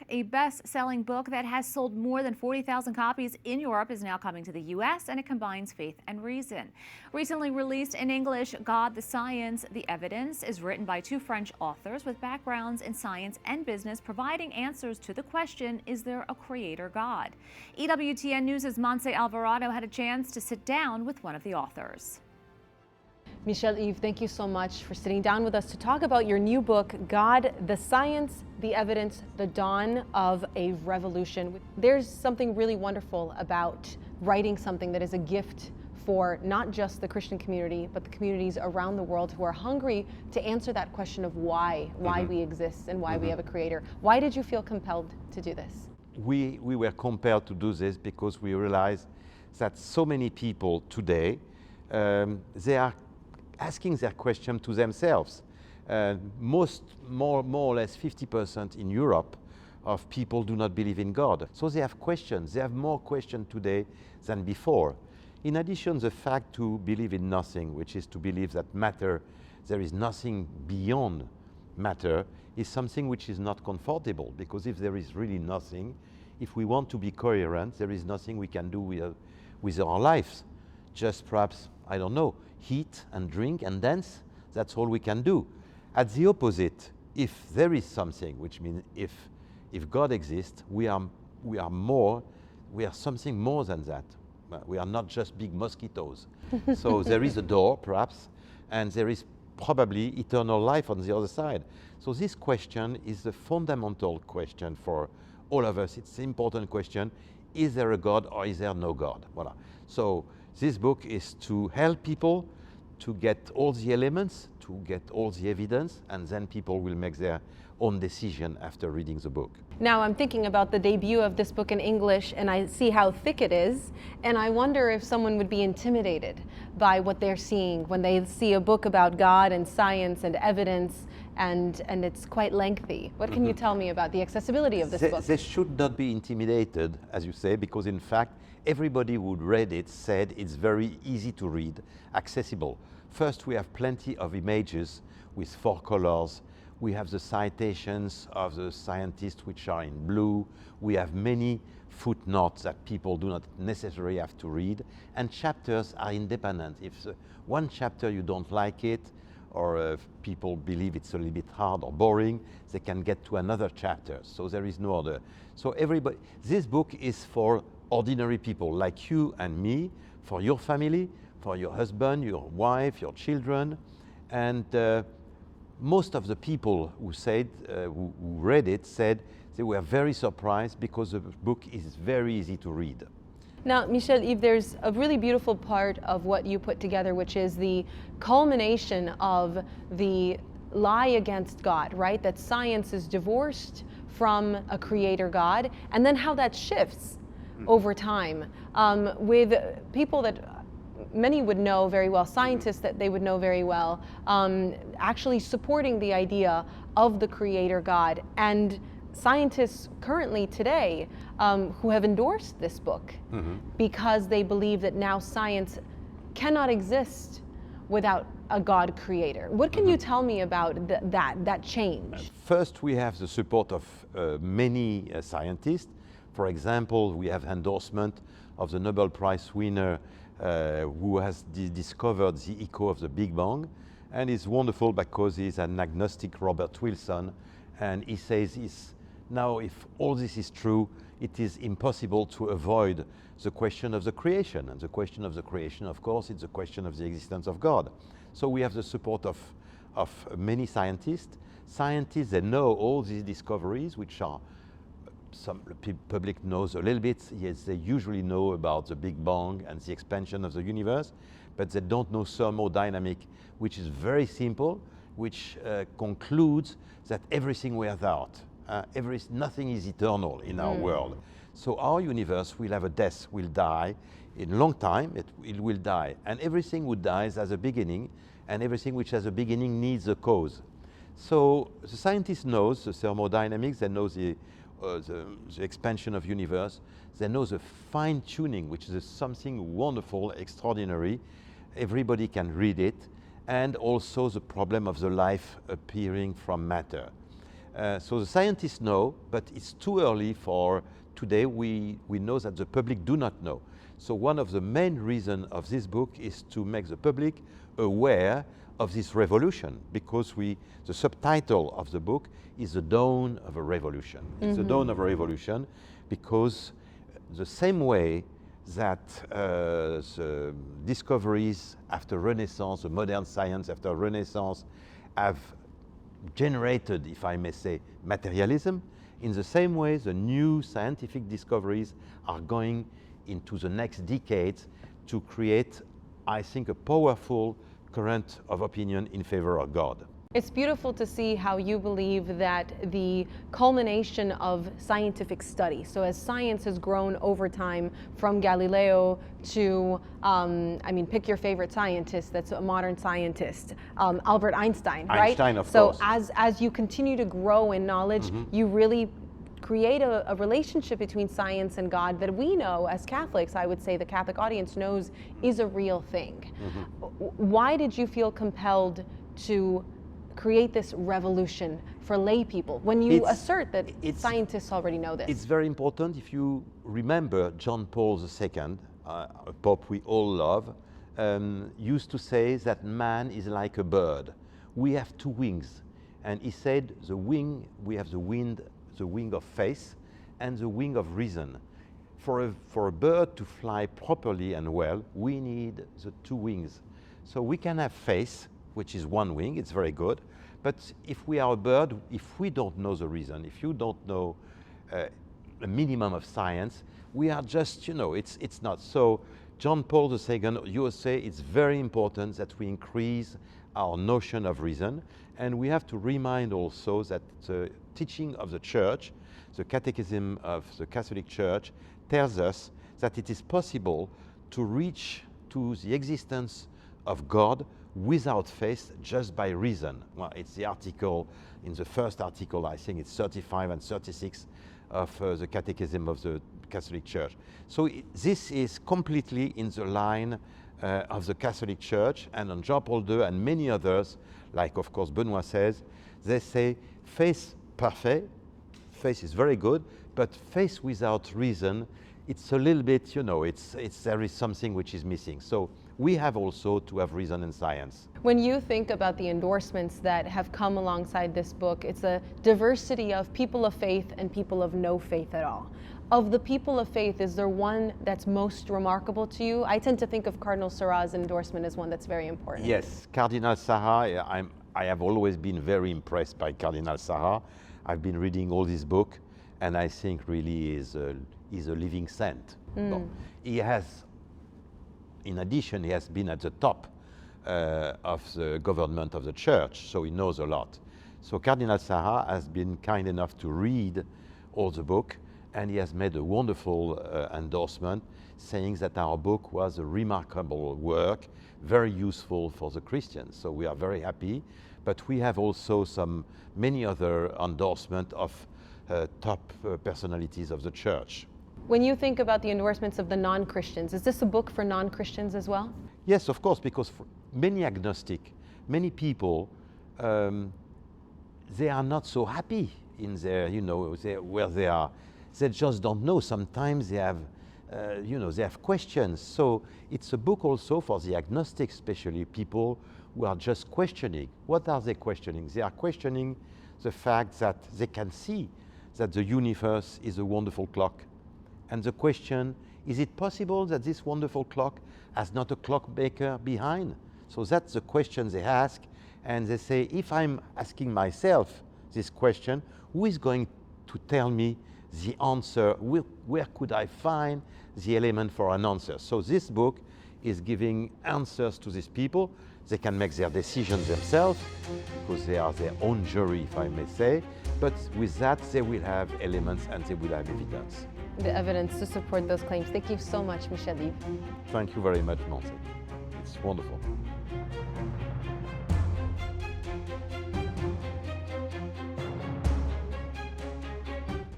A best-selling book that has sold more than 40,000 copies in Europe is now coming to the U.S., and it combines faith and reason. Recently released in English, God, the Science, the Evidence is written by two French authors with backgrounds in science and business, providing answers to the question, is there a creator God? EWTN News' Montse Alvarado had a chance to sit down with one of the authors. Michelle-Yves, thank you so much for sitting down with us to talk about your new book, God, the Science, the Evidence, the Dawn of a Revolution. There's something really wonderful about writing something that is a gift for not just the Christian community, but the communities around the world who are hungry to answer that question of why we exist and why we have a creator. Why did you feel compelled to do this? We were compelled to do this because we realized that so many people today, they are asking their question to themselves. More or less 50% in Europe of people do not believe in God. So they have questions. They have more questions today than before. In addition, the fact to believe in nothing, which is to believe that matter, there is nothing beyond matter, is something which is not comfortable, because if there is really nothing, if we want to be coherent, there is nothing we can do with our lives. Just perhaps, I don't know, eat and drink and dance, that's all we can do. At the opposite, if there is something, which means if God exists, we are something more than that. We are not just big mosquitoes. So there is a door, perhaps, and there is probably eternal life on the other side. So this question is a fundamental question for all of us. It's an important question. Is there a God or is there no God? Voilà. So this book is to help people to get all the elements, to get all the evidence, and then people will make their own decision after reading the book. Now I'm thinking about the debut of this book in English, and I see how thick it is, and I wonder if someone would be intimidated by what they're seeing when they see a book about God and science and evidence, and it's quite lengthy. What can you tell me about the accessibility of this book? They should not be intimidated, as you say, because in fact everybody who read it said it's very easy to read, accessible. First, we have plenty of images with 4 colors. We have the citations of the scientists, which are in blue. We have many footnotes that people do not necessarily have to read. And chapters are independent. If one chapter you don't like it, or people believe it's a little bit hard or boring, they can get to another chapter. So there is no order. So everybody, this book is for ordinary people like you and me, for your family, for your husband, your wife, your children. And most of the people who said, who read it said they were very surprised because the book is very easy to read. Now, Michelle-Yves, there's a really beautiful part of what you put together, which is the culmination of the lie against God, right? That science is divorced from a creator God, and then how that shifts over time with people that many would know very well, scientists that they would know very well, actually supporting the idea of the creator God, and scientists currently today who have endorsed this book because they believe that now science cannot exist without a God creator. What can you tell me about that change? First, we have the support of many scientists. For example, we have endorsement of the Nobel Prize winner who has discovered the echo of the Big Bang. And it's wonderful because he's an agnostic, Robert Wilson, and he says now if all this is true, it is impossible to avoid the question of the creation. And the question of the creation, of course, is the question of the existence of God. So we have the support of many scientists. Scientists, they know all these discoveries, which are some public knows a little bit. Yes, they usually know about the Big Bang and the expansion of the universe, but they don't know thermodynamic, which is very simple, which concludes that everything wears out. Nothing is eternal in our world. So our universe will have a death, will die. In a long time, it will die. And everything which dies has a beginning, and everything which has a beginning needs a cause. So the scientist knows the thermodynamics, they know the expansion of universe, they know the fine-tuning, which is something wonderful, extraordinary. Everybody can read it, and also the problem of the life appearing from matter. So the scientists know, but it's too early for today. We know that the public do not know. So one of the main reasons of this book is to make the public aware of this revolution, because the subtitle of the book is The Dawn of a Revolution. It's the dawn of a revolution because the same way that the discoveries after Renaissance, the modern science after Renaissance, have generated, if I may say, materialism, in the same way the new scientific discoveries are going into the next decades to create, I think, a powerful current of opinion in favor of God. It's beautiful to see how you believe that the culmination of scientific study, so as science has grown over time from Galileo to, pick your favorite scientist that's a modern scientist, Albert Einstein, right? Einstein, of so course. as you continue to grow in knowledge, you really create a relationship between science and God that we know as Catholics, I would say the Catholic audience knows, is a real thing. Why did you feel compelled to create this revolution for lay people when you assert that scientists already know this? It's very important. If you remember, John Paul II, a pope we all love, used to say that man is like a bird. We have two wings. And he said we have the wing of faith and the wing of reason. For a bird to fly properly and well, we need the two wings. So we can have faith, which is one wing, it's very good. But if we are a bird, if we don't know the reason, if you don't know a minimum of science, we are just, it's not. So John Paul II, you say it's very important that we increase our notion of reason. And we have to remind also that the teaching of the Church, the Catechism of the Catholic Church, tells us that it is possible to reach to the existence of God without faith, just by reason. Well, it's the article, in the first article, I think it's 35 and 36 of the Catechism of the Catholic Church. So this is completely in the line of the Catholic Church, and on Jean Paul II and many others, like of course Benoit says, they say faith parfait, faith is very good, but faith without reason, it's a little bit, there is something which is missing. So we have also to have reason in science. When you think about the endorsements that have come alongside this book, it's a diversity of people of faith and people of no faith at all. Of the people of faith, is there one that's most remarkable to you? I tend to think of Cardinal Sarah's endorsement as one that's very important. Yes, Cardinal Sarah, I have always been very impressed by Cardinal Sarah. I've been reading all his book, and I think really is a living saint. Bon. He has, in addition, he has been at the top of the government of the church, so he knows a lot. So Cardinal Sarah has been kind enough to read all the book, and he has made a wonderful endorsement saying that our book was a remarkable work, very useful for the Christians. So we are very happy, but we have also many other endorsements of top personalities of the church. When you think about the endorsements of the non-Christians, is this a book for non-Christians as well? Yes, of course, because for many agnostic, many people, they are not so happy in their, where they are. They just don't know. Sometimes they have, they have questions. So it's a book also for the agnostics, especially people who are just questioning. What are they questioning? They are questioning the fact that they can see that the universe is a wonderful clock. And the question, is it possible that this wonderful clock has not a clockmaker behind? So that's the question they ask. And they say, if I'm asking myself this question, who is going to tell me the answer? Where could I find the element for an answer? So this book is giving answers to these people. They can make their decisions themselves because they are their own jury, if I may say. But with that, they will have elements and they will have evidence. The evidence to support those claims. Thank you so much, Michel Yves. Thank you very much, Montse. It's wonderful.